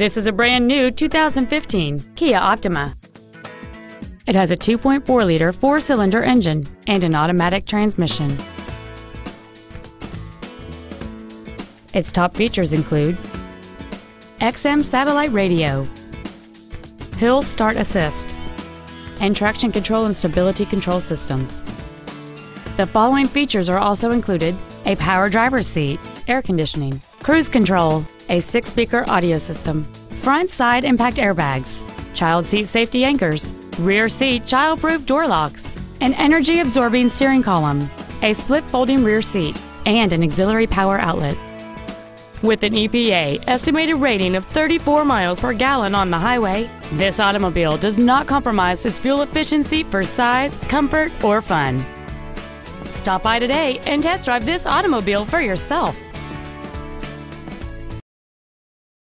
This is a brand new 2015 Kia Optima. It has a 2.4-liter four-cylinder engine and an automatic transmission. Its top features include XM satellite radio, hill start assist, and traction control and stability control systems. The following features are also included: a power driver's seat, air conditioning, cruise control, a 6-speaker audio system, front side impact airbags, child seat safety anchors, rear seat child-proof door locks, an energy-absorbing steering column, a split folding rear seat, and an auxiliary power outlet. With an EPA estimated rating of 34 miles per gallon on the highway, this automobile does not compromise its fuel efficiency for size, comfort, or fun. Stop by today and test drive this automobile for yourself.